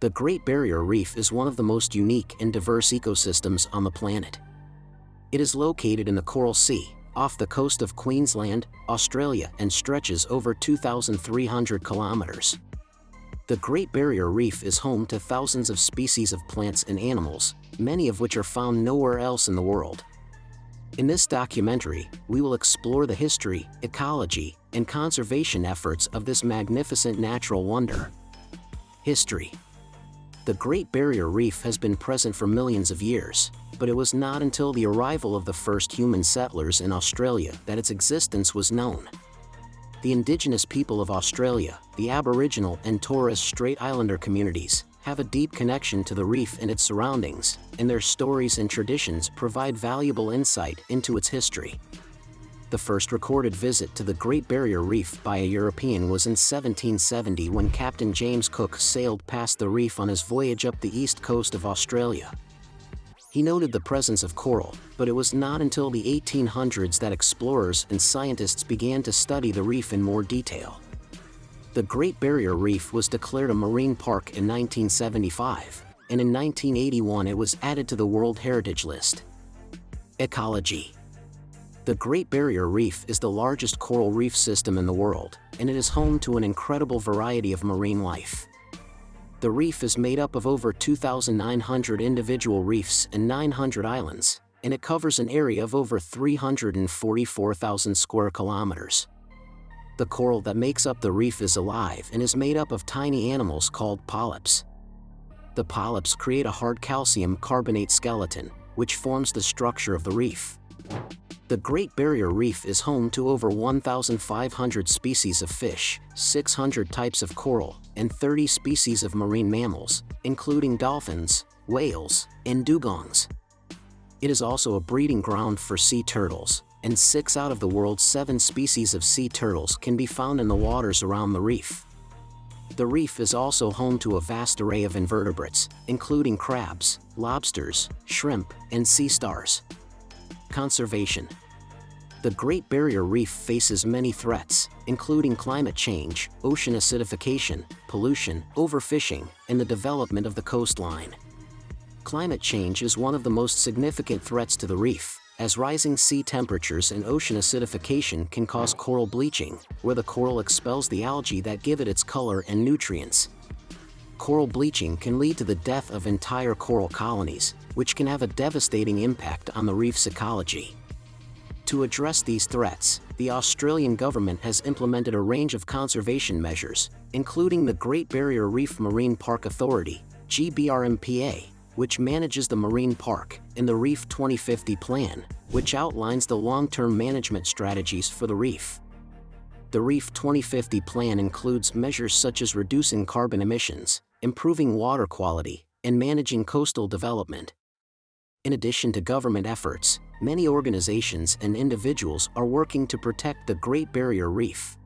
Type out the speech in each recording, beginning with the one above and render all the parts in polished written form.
The Great Barrier Reef is one of the most unique and diverse ecosystems on the planet. It is located in the Coral Sea, off the coast of Queensland, Australia, and stretches over 2,300 kilometers. The Great Barrier Reef is home to thousands of species of plants and animals, many of which are found nowhere else in the world. In this documentary, we will explore the history, ecology, and conservation efforts of this magnificent natural wonder. History. The Great Barrier Reef has been present for millions of years, but it was not until the arrival of the first human settlers in Australia that its existence was known. The indigenous people of Australia, the Aboriginal and Torres Strait Islander communities, have a deep connection to the reef and its surroundings, and their stories and traditions provide valuable insight into its history. The first recorded visit to the Great Barrier Reef by a European was in 1770 when Captain James Cook sailed past the reef on his voyage up the east coast of Australia. He noted the presence of coral, but it was not until the 1800s that explorers and scientists began to study the reef in more detail. The Great Barrier Reef was declared a marine park in 1975, and in 1981 it was added to the World Heritage List. Ecology. The Great Barrier Reef is the largest coral reef system in the world, and it is home to an incredible variety of marine life. The reef is made up of over 2,900 individual reefs and 900 islands, and it covers an area of over 344,000 square kilometers. The coral that makes up the reef is alive and is made up of tiny animals called polyps. The polyps create a hard calcium carbonate skeleton, which forms the structure of the reef. The Great Barrier Reef is home to over 1,500 species of fish, 600 types of coral, and 30 species of marine mammals, including dolphins, whales, and dugongs. It is also a breeding ground for sea turtles, and 6 out of the world's 7 species of sea turtles can be found in the waters around the reef. The reef is also home to a vast array of invertebrates, including crabs, lobsters, shrimp, and sea stars. Conservation. The Great Barrier Reef faces many threats, including climate change, ocean acidification, pollution, overfishing, and the development of the coastline. Climate change is one of the most significant threats to the reef, as rising sea temperatures and ocean acidification can cause coral bleaching, where the coral expels the algae that give it its color and nutrients. Coral bleaching can lead to the death of entire coral colonies, which can have a devastating impact on the reef's ecology. To address these threats, the Australian government has implemented a range of conservation measures, including the Great Barrier Reef Marine Park Authority, GBRMPA, which manages the marine park, and the Reef 2050 Plan, which outlines the long-term management strategies for the reef. The Reef 2050 Plan includes measures such as reducing carbon emissions, improving water quality, and managing coastal development. In addition to government efforts, many organizations and individuals are working to protect the Great Barrier Reef.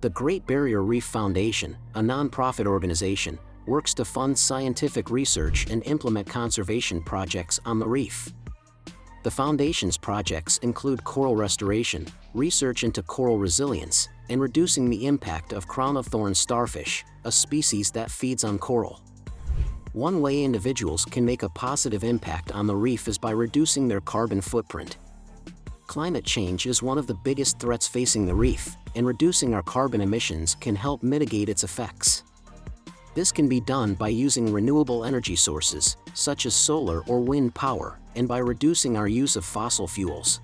The Great Barrier Reef Foundation, a nonprofit organization, works to fund scientific research and implement conservation projects on the reef. The Foundation's projects include coral restoration, research into coral resilience, and reducing the impact of crown-of-thorns starfish, a species that feeds on coral. One way individuals can make a positive impact on the reef is by reducing their carbon footprint. Climate change is one of the biggest threats facing the reef, and reducing our carbon emissions can help mitigate its effects. This can be done by using renewable energy sources, such as solar or wind power, and by reducing our use of fossil fuels.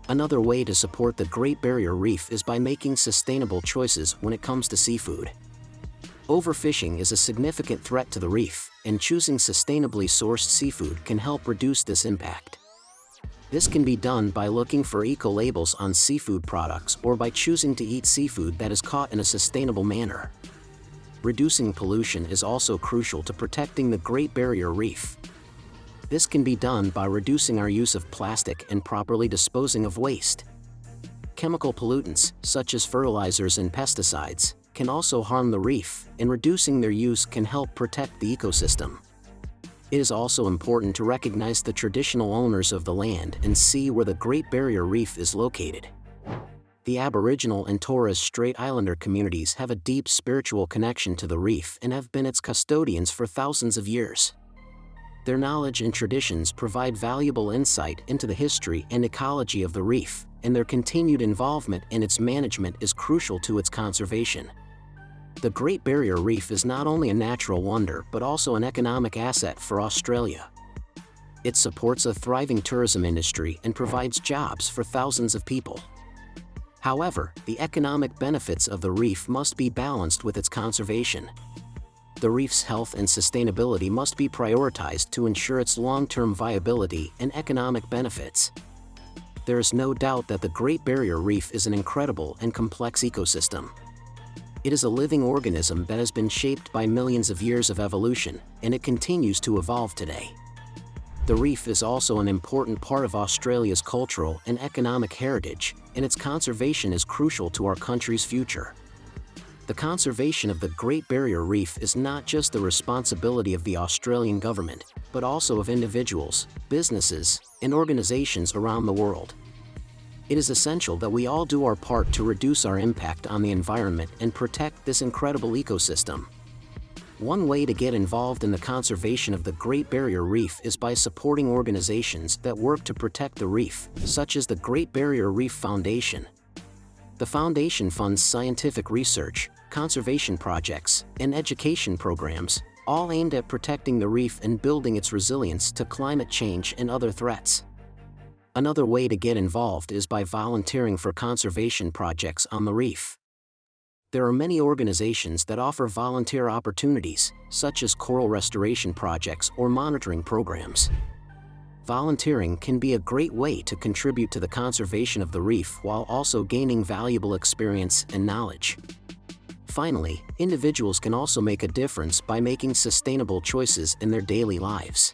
Another way to support the Great Barrier Reef is by making sustainable choices when it comes to seafood. Overfishing is a significant threat to the reef, and choosing sustainably sourced seafood can help reduce this impact. This can be done by looking for eco-labels on seafood products or by choosing to eat seafood that is caught in a sustainable manner. Reducing pollution is also crucial to protecting the Great Barrier Reef. This can be done by reducing our use of plastic and properly disposing of waste. Chemical pollutants, such as fertilizers and pesticides, can also harm the reef, and reducing their use can help protect the ecosystem. It is also important to recognize the traditional owners of the land and sea where the Great Barrier Reef is located. The Aboriginal and Torres Strait Islander communities have a deep spiritual connection to the reef and have been its custodians for thousands of years. Their knowledge and traditions provide valuable insight into the history and ecology of the reef, and their continued involvement in its management is crucial to its conservation. The Great Barrier Reef is not only a natural wonder but also an economic asset for Australia. It supports a thriving tourism industry and provides jobs for thousands of people. However, the economic benefits of the reef must be balanced with its conservation. The reef's health and sustainability must be prioritized to ensure its long-term viability and economic benefits. There is no doubt that the Great Barrier Reef is an incredible and complex ecosystem. It is a living organism that has been shaped by millions of years of evolution, and it continues to evolve today. The reef is also an important part of Australia's cultural and economic heritage, and its conservation is crucial to our country's future. The conservation of the Great Barrier Reef is not just the responsibility of the Australian government, but also of individuals, businesses, and organizations around the world. It is essential that we all do our part to reduce our impact on the environment and protect this incredible ecosystem. One way to get involved in the conservation of the Great Barrier Reef is by supporting organizations that work to protect the reef, such as the Great Barrier Reef Foundation. The foundation funds scientific research, conservation projects, and education programs, all aimed at protecting the reef and building its resilience to climate change and other threats. Another way to get involved is by volunteering for conservation projects on the reef. There are many organizations that offer volunteer opportunities, such as coral restoration projects or monitoring programs. Volunteering can be a great way to contribute to the conservation of the reef while also gaining valuable experience and knowledge. Finally, individuals can also make a difference by making sustainable choices in their daily lives.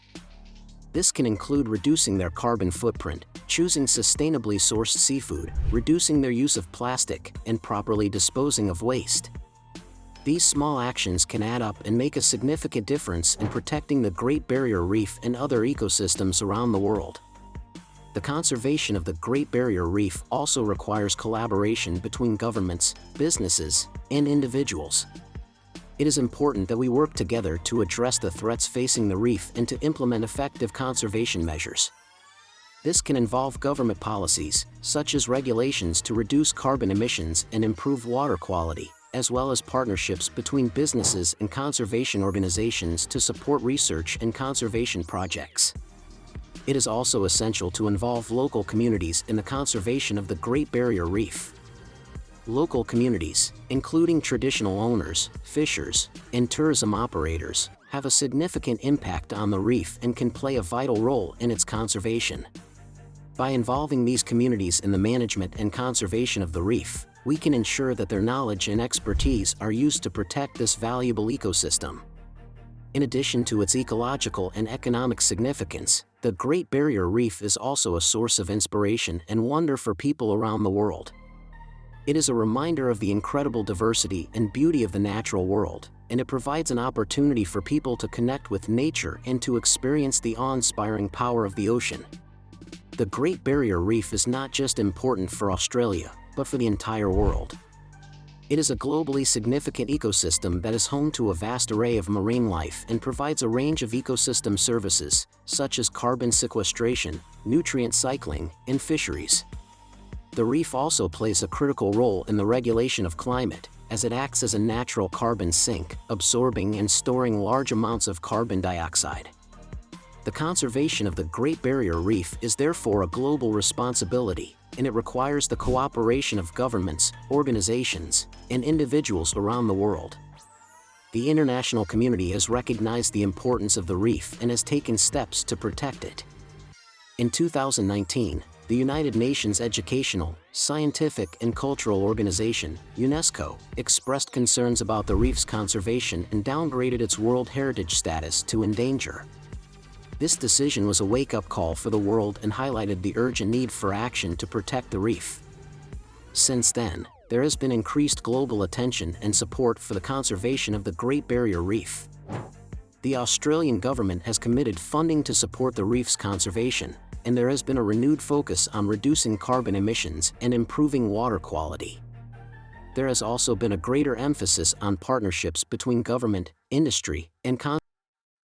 This can include reducing their carbon footprint, choosing sustainably sourced seafood, reducing their use of plastic, and properly disposing of waste. These small actions can add up and make a significant difference in protecting the Great Barrier Reef and other ecosystems around the world. The conservation of the Great Barrier Reef also requires collaboration between governments, businesses, and individuals. It is important that we work together to address the threats facing the reef and to implement effective conservation measures. This can involve government policies, such as regulations to reduce carbon emissions and improve water quality, as well as partnerships between businesses and conservation organizations to support research and conservation projects. It is also essential to involve local communities in the conservation of the Great Barrier Reef. Local communities, including traditional owners, fishers, and tourism operators, have a significant impact on the reef and can play a vital role in its conservation. By involving these communities in the management and conservation of the reef, we can ensure that their knowledge and expertise are used to protect this valuable ecosystem. In addition to its ecological and economic significance, the Great Barrier Reef is also a source of inspiration and wonder for people around the world. It is a reminder of the incredible diversity and beauty of the natural world, and it provides an opportunity for people to connect with nature and to experience the awe-inspiring power of the ocean. The Great Barrier Reef is not just important for Australia, but for the entire world. It is a globally significant ecosystem that is home to a vast array of marine life and provides a range of ecosystem services, such as carbon sequestration, nutrient cycling, and fisheries. The reef also plays a critical role in the regulation of climate, as it acts as a natural carbon sink, absorbing and storing large amounts of carbon dioxide. The conservation of the Great Barrier Reef is therefore a global responsibility, and it requires the cooperation of governments, organizations, and individuals around the world. The international community has recognized the importance of the reef and has taken steps to protect it. In 2019, the United Nations Educational, Scientific and Cultural Organization, UNESCO, expressed concerns about the reef's conservation and downgraded its World Heritage status to endanger. This decision was a wake-up call for the world and highlighted the urgent need for action to protect the reef. Since then, there has been increased global attention and support for the conservation of the Great Barrier Reef. The Australian government has committed funding to support the reef's conservation, and there has been a renewed focus on reducing carbon emissions and improving water quality. There has also been a greater emphasis on partnerships between government, industry, and